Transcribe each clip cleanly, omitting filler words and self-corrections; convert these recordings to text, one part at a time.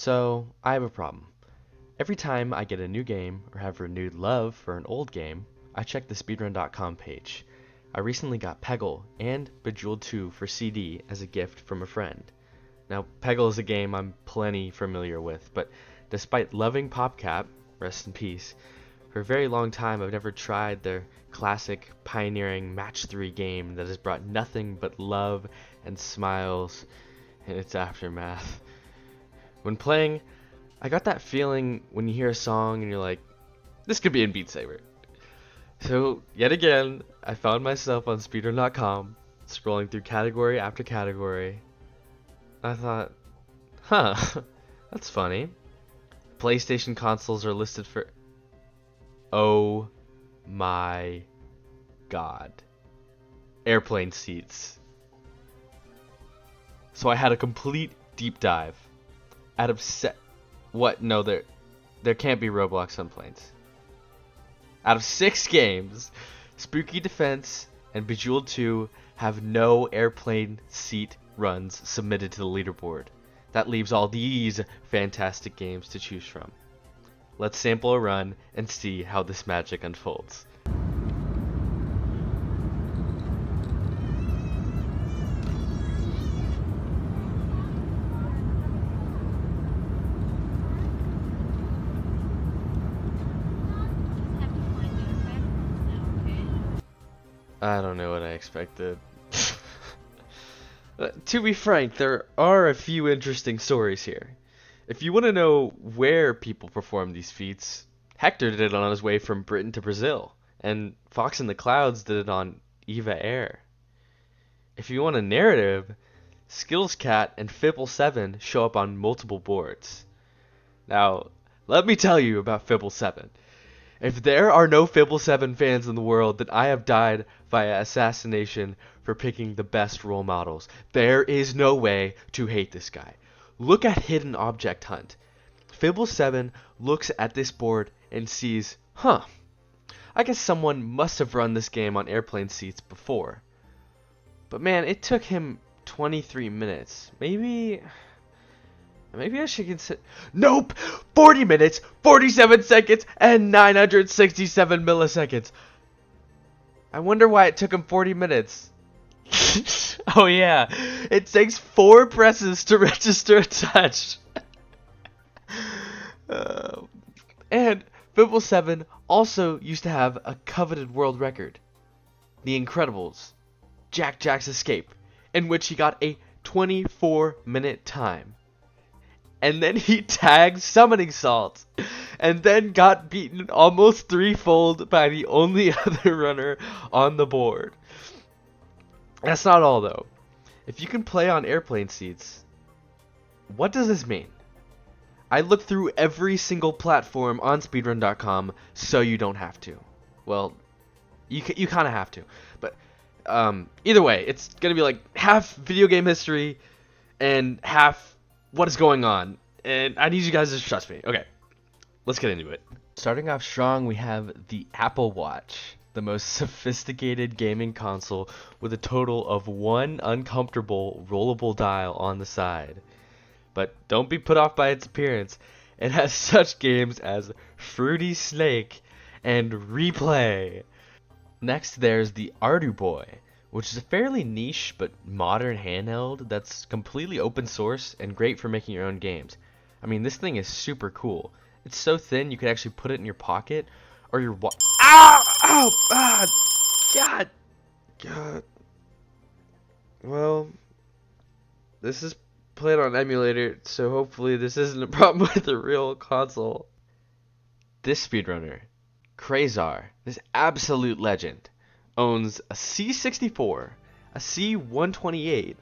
So, I have a problem. Every time I get a new game or have renewed love for an old game, I check the speedrun.com page. I recently got Peggle and Bejeweled 2 for CD as a gift from a friend. Now, Peggle is a game I'm plenty familiar with, but despite loving PopCap, rest in peace, for a very long time I've never tried their classic pioneering Match 3 game that has brought nothing but love and smiles in its aftermath. When playing, I got that feeling when you hear a song and you're like, this could be in Beat Saber. So, yet again, I found myself on speedrun.com, scrolling through category after category. I thought, huh, that's funny. PlayStation consoles are listed for... Oh my god. Airplane seats. So I had a complete deep dive. Out of what? No, there can't be Roblox on planes. Out of 6 games, Spooky Defense and Bejeweled 2 have no airplane seat runs submitted to the leaderboard. That leaves all these fantastic games to choose from. Let's sample a run and see how this magic unfolds. I don't know what I expected. To be frank, there are a few interesting stories here. If you want to know where people perform these feats, Hector did it on his way from Britain to Brazil, and Fox in the Clouds did it on Eva Air. If you want a narrative, Skillscat and Fibble7 show up on multiple boards. Now, let me tell you about Fibble7. If there are no Fibble7 fans in the world, then I have died via assassination for picking the best role models. There is no way to hate this guy. Look at Hidden Object Hunt. Fibble7 looks at this board and sees, huh, I guess someone must have run this game on airplane seats before. But man, it took him 23 minutes. Maybe I should consider... Nope! 40 minutes, 47 seconds, and 967 milliseconds. I wonder why it took him 40 minutes. Oh yeah, it takes 4 presses to register a touch. And Fibble7 also used to have a coveted world record. The Incredibles, Jack's Escape, in which he got a 24-minute time. And then he tagged Summoning Salt, and then got beaten almost threefold by the only other runner on the board. That's not all though. If you can play on airplane seats, what does this mean? I looked through every single platform on speedrun.com so you don't have to. Well, you kind of have to. But either way, it's going to be like half video game history and half what is going on. And I need you guys to trust me. Okay, let's get into it. Starting off strong, we have the Apple Watch, the most sophisticated gaming console with a total of 1 uncomfortable rollable dial on the side. But don't be put off by its appearance. It has such games as Fruity Snake and Replay. Next, there's the Ardu Boy, which is a fairly niche but modern handheld that's completely open source and great for making your own games. I mean, this thing is super cool. It's so thin you could actually put it in your pocket or your Ow! Ow! Ah! God! God. Well, this is played on emulator, so hopefully this isn't a problem with the real console. This speedrunner, Krazar, this absolute legend, owns a C64, a C128,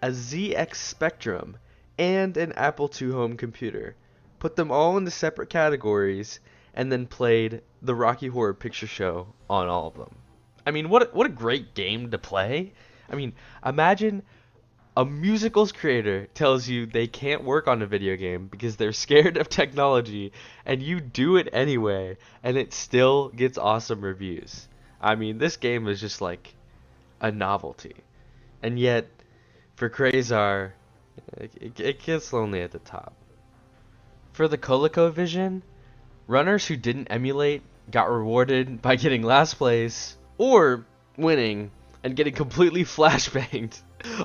a ZX Spectrum, and an Apple II home computer. Put them all into separate categories, and then played the Rocky Horror Picture Show on all of them. I mean, what a great game to play. I mean, imagine a musicals creator tells you they can't work on a video game because they're scared of technology, and you do it anyway, and it still gets awesome reviews. I mean, this game is just like a novelty. And yet, for Krazar, it gets lonely at the top. For the ColecoVision, runners who didn't emulate got rewarded by getting last place or winning and getting completely flashbanged,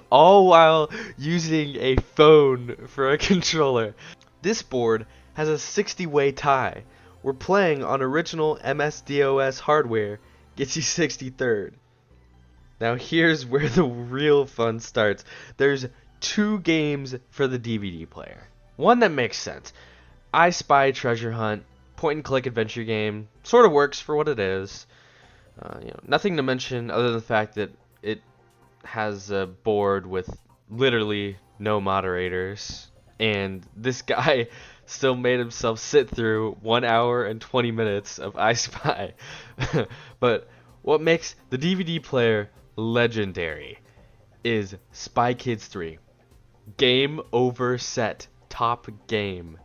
all while using a phone for a controller. This board has a 60-way tie, where playing on original MS-DOS hardware gets you 63rd. Now here's where the real fun starts. There's 2 games for the DVD player. One that makes sense. I Spy Treasure Hunt, point and click adventure game, sort of works for what it is. Nothing to mention other than the fact that it has a board with literally no moderators, and this guy still made himself sit through 1 hour and 20 minutes of I Spy. But what makes the DVD player legendary is Spy Kids 3. Game over set. Top game.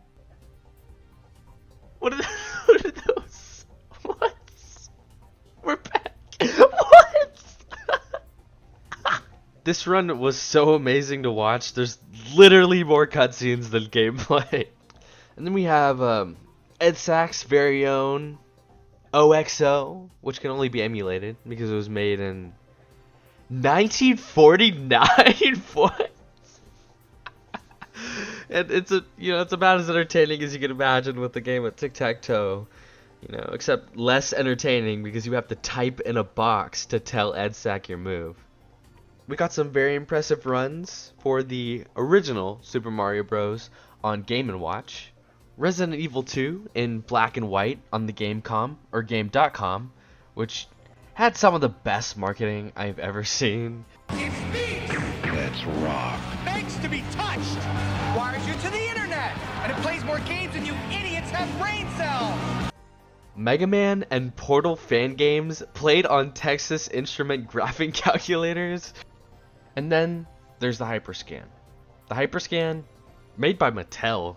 What are those? What? We're back. What? This run was so amazing to watch. There's literally more cutscenes than gameplay. And then we have EdSac's very own OXO, which can only be emulated because it was made in 1949. What? And it's about as entertaining as you can imagine with the game of tic-tac-toe, except less entertaining because you have to type in a box to tell EdSac your move. We got some very impressive runs for the original Super Mario Bros. On Game & Watch, Resident Evil 2 in black and white on the Gamecom or Game.com, which had some of the best marketing I've ever seen. It's me! Let's rock. Begs to be touched! Wires you to the internet! And it plays more games than you idiots have brain cells! Mega Man and Portal fan games played on Texas Instrument graphing calculators. And then there's the Hyperscan. The Hyperscan, made by Mattel,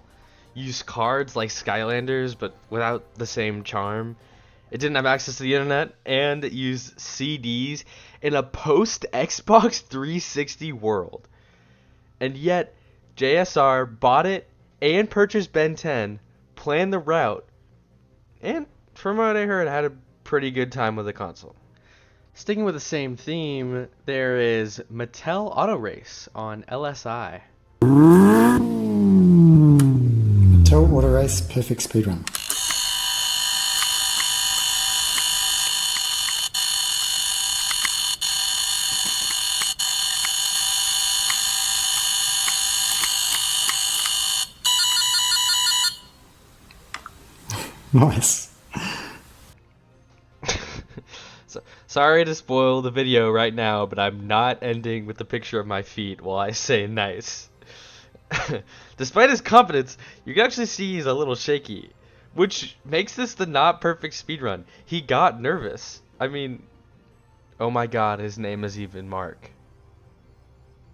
used cards like Skylanders but without the same charm. It didn't have access to the internet, and it used CDs in a post-Xbox 360 world. And yet, JSR bought it and purchased Ben 10, planned the route, and from what I heard, had a pretty good time with the console. Sticking with the same theme, there is Mattel Auto Race on LSI. Mattel Auto Race Perfect Speedrun. Nice. Sorry to spoil the video right now, but I'm not ending with the picture of my feet while I say nice. Despite his confidence, you can actually see he's a little shaky, which makes this the not perfect speedrun. He got nervous. I mean, oh my god, his name is even Mark.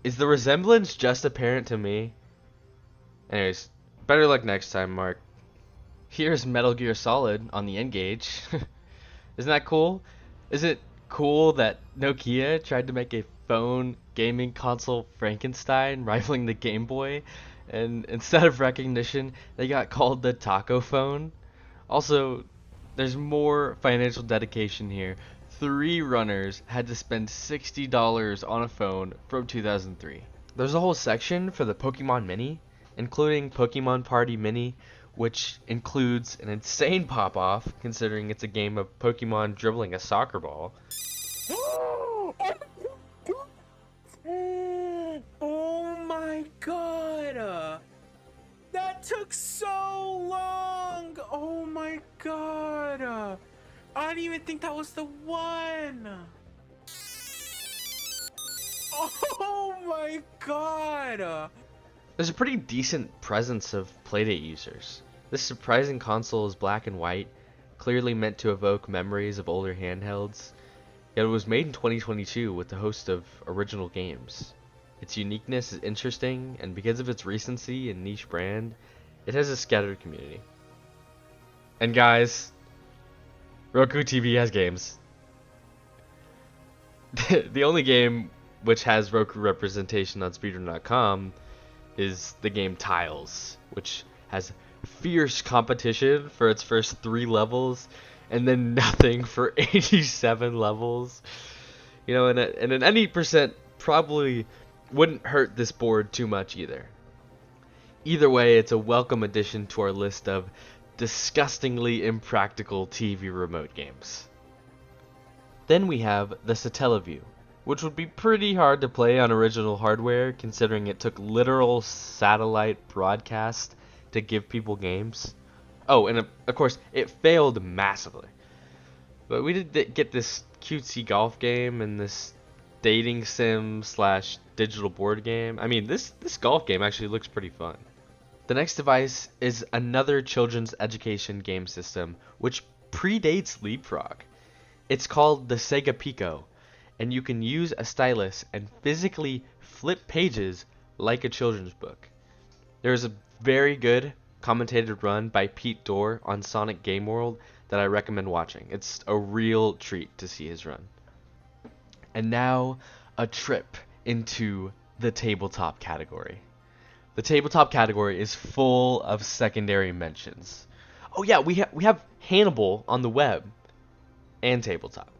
Is the resemblance just apparent to me? Anyways, better luck next time, Mark. Here's Metal Gear Solid on the N-Gage. Isn't that cool? Is it cool that Nokia tried to make a phone gaming console Frankenstein rivaling the Game Boy, and instead of recognition, they got called the Taco Phone? Also, there's more financial dedication here. 3 runners had to spend $60 on a phone from 2003. There's a whole section for the Pokemon Mini, including Pokemon Party Mini, which includes an insane pop-off considering it's a game of Pokemon dribbling a soccer ball. Oh my god! That took so long! Oh my god! I didn't even think that was the one! Oh my god! There's a pretty decent presence of Playdate users. This surprising console is black and white, clearly meant to evoke memories of older handhelds, yet it was made in 2022 with a host of original games. Its uniqueness is interesting, and because of its recency and niche brand, it has a scattered community. And guys, Roku TV has games. The only game which has Roku representation on speedrun.com is the game Tiles, which has fierce competition for its first 3 levels, and then nothing for 87 levels. You know, and an any percent probably wouldn't hurt this board too much either. Either way, it's a welcome addition to our list of disgustingly impractical TV remote games. Then we have the Satellaview, which would be pretty hard to play on original hardware considering it took literal satellite broadcast to give people games. Oh, and of course, it failed massively. But we did get this cutesy golf game and this dating sim / digital board game. I mean, this golf game actually looks pretty fun. The next device is another children's education game system, which predates Leapfrog. It's called the Sega Pico, and you can use a stylus and physically flip pages like a children's book. There's a very good commentated run by Pete Dorr on Sonic Game World that I recommend watching. It's a real treat to see his run. And now, a trip into the tabletop category. The tabletop category is full of secondary mentions. Oh yeah, we have Hannibal on the web and tabletop.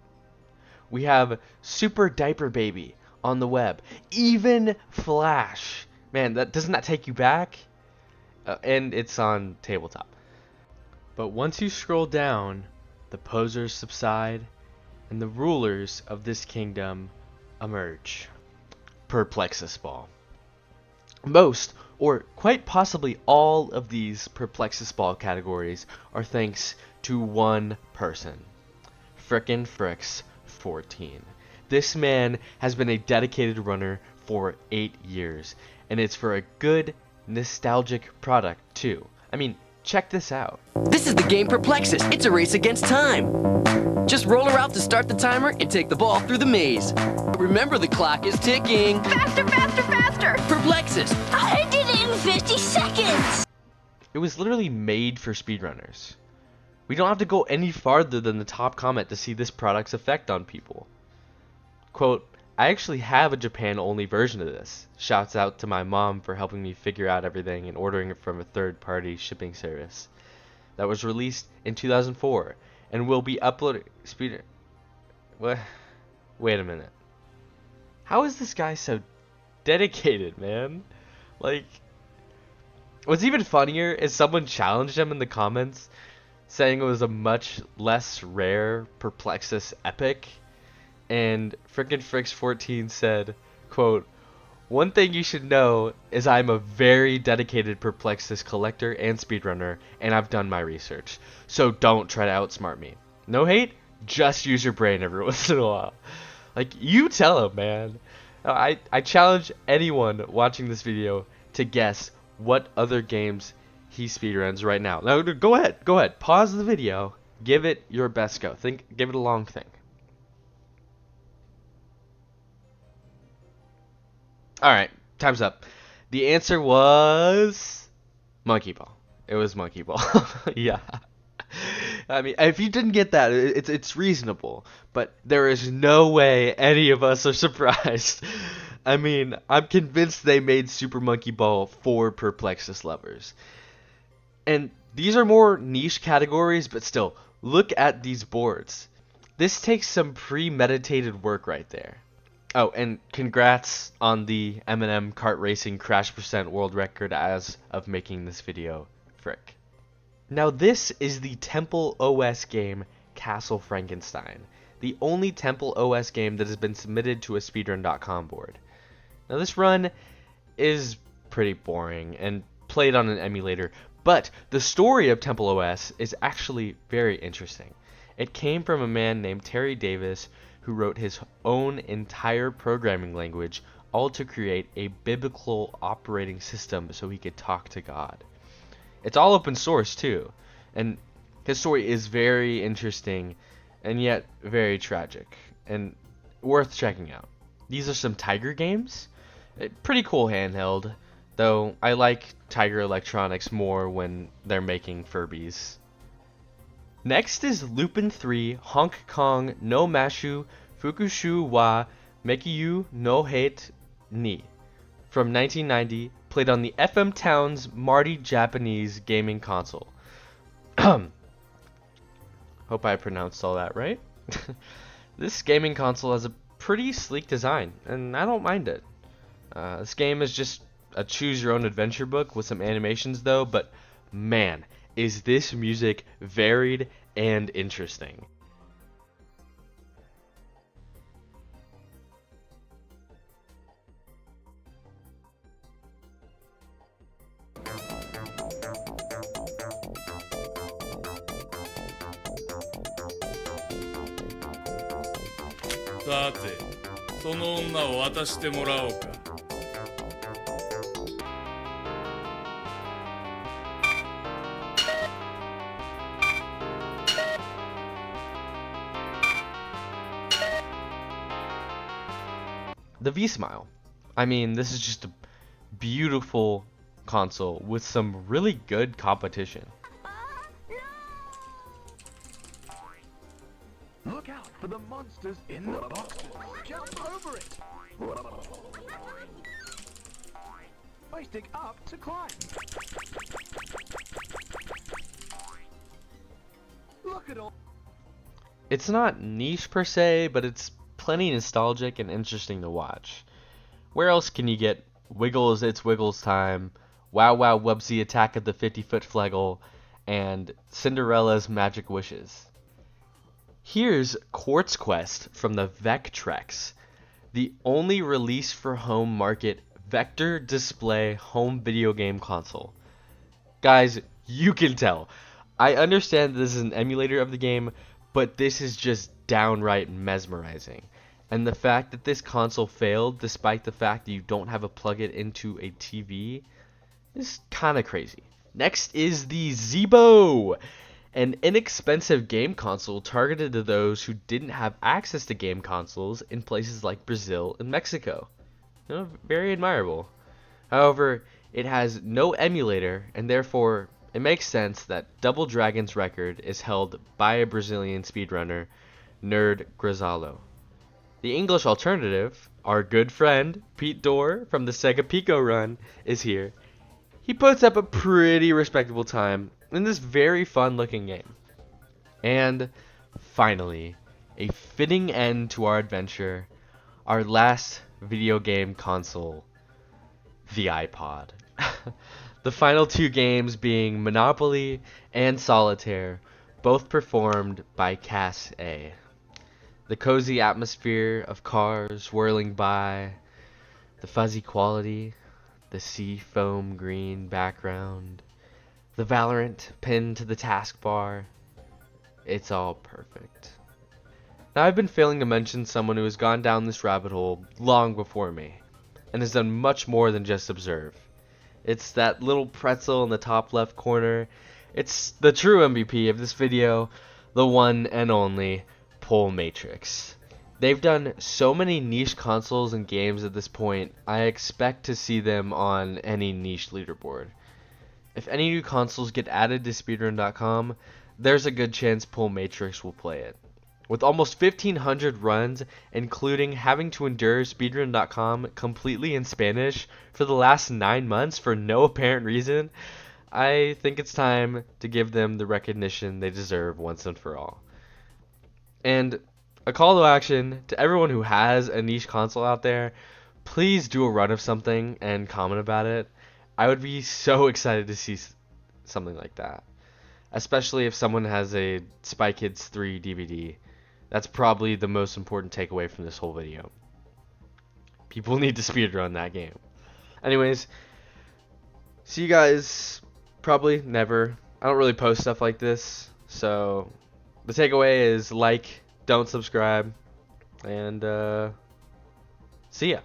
We have Super Diaper Baby on the web. Even Flash. Man, doesn't that take you back? And it's on tabletop. But once you scroll down, the posers subside, and the rulers of this kingdom emerge. Perplexus Ball. Most, or quite possibly all of these Perplexus Ball categories are thanks to one person. Frickin' Fricks 14. This man has been a dedicated runner for 8 years, and it's for a good, nostalgic product too. I mean, check this out. This is the game Perplexus. It's a race against time. Just roll her out to start the timer and take the ball through the maze. Remember, the clock is ticking. Faster, faster, faster! Perplexus. I did it in 50 seconds! It was literally made for speedrunners. We don't have to go any farther than the top comment to see this product's effect on people. Quote, I actually have a Japan-only version of this. Shouts out to my mom for helping me figure out everything and ordering it from a third-party shipping service. That was released in 2004 and will be uploaded. What? Wait a minute. How is this guy so dedicated, man? Like, what's even funnier is someone challenged him in the comments, saying it was a much less rare Perplexus epic. And frickin' Fricks 14 said, quote, one thing you should know is I'm a very dedicated Perplexus collector and speedrunner, and I've done my research. So don't try to outsmart me. No hate, just use your brain every once in a while. Like, you tell him, man. I challenge anyone watching this video to guess what other games he speedruns right now. Now, go ahead. Pause the video. Give it your best go. Give it a long think. Alright, time's up. The answer was Monkey Ball. It was Monkey Ball. Yeah. I mean, if you didn't get that, it's reasonable. But there is no way any of us are surprised. I mean, I'm convinced they made Super Monkey Ball for Perplexus lovers. And these are more niche categories, but still, look at these boards. This takes some premeditated work right there. Oh, and congrats on the M&M kart racing crash percent world record as of making this video, Frick. Now this is the Temple OS game Castle Frankenstein, the only Temple OS game that has been submitted to a speedrun.com board. Now this run is pretty boring and played on an emulator, but the story of Temple OS is actually very interesting. It came from a man named Terry Davis who wrote his own entire programming language, all to create a biblical operating system so he could talk to God. It's all open source too, and his story is very interesting and yet very tragic and worth checking out. These are some Tiger games. Pretty cool handheld, though I like Tiger Electronics more when they're making Furbies. Next is Lupin 3 Hong Kong no Mashu Fukushu wa Mekiyu no Hate Ni from 1990 played on the FM Towns Marty Japanese gaming console. Hope I pronounced all that right. This gaming console has a pretty sleek design, and I don't mind it. This game is just a choose-your-own-adventure book with some animations though, but man, is this music varied and interesting. The V-Smile. I mean, this is just a beautiful console with some really good competition. Look out for the monsters in the boxes. Jump over it. Joystick up to climb. Look at all. It's not niche per se, but it's plenty nostalgic and interesting to watch. Where else can you get Wiggles It's Wiggles Time, Wow Wow Wubsy Attack of the 50-Foot Flaggle, and Cinderella's Magic Wishes? Here's Quartz Quest from the Vectrex, the only release for home market vector display home video game console. Guys, you can tell. I understand this is an emulator of the game, but this is just downright mesmerizing. And the fact that this console failed despite the fact that you don't have to plug it into a TV is kind of crazy. Next is the Zebo, an inexpensive game console targeted to those who didn't have access to game consoles in places like Brazil and Mexico. You know, very admirable. However, it has no emulator, and therefore it makes sense that Double Dragon's record is held by a Brazilian speedrunner, Nerd Grisalo. The English alternative, our good friend Pete Dorr from the Sega Pico run, is here. He puts up a pretty respectable time in this very fun looking game. And finally, a fitting end to our adventure, our last video game console, the iPod. The final two games being Monopoly and Solitaire, both performed by Cass A. The cozy atmosphere of cars whirling by, the fuzzy quality, the sea foam green background, the Valorant pinned to the taskbar, it's all perfect. Now I've been failing to mention someone who has gone down this rabbit hole long before me, and has done much more than just observe. It's that little pretzel in the top left corner. It's the true MVP of this video, the one and only Pole Matrix. They've done so many niche consoles and games at this point, I expect to see them on any niche leaderboard. If any new consoles get added to speedrun.com, there's a good chance Pole Matrix will play it. With almost 1,500 runs, including having to endure speedrun.com completely in Spanish for the last 9 months for no apparent reason, I think it's time to give them the recognition they deserve once and for all. And a call to action to everyone who has a niche console out there, please do a run of something and comment about it. I would be so excited to see something like that. Especially if someone has a Spy Kids 3 DVD. That's probably the most important takeaway from this whole video. People need to speedrun that game. Anyways, see you guys probably never. I don't really post stuff like this, so the takeaway is like, don't subscribe, and see ya.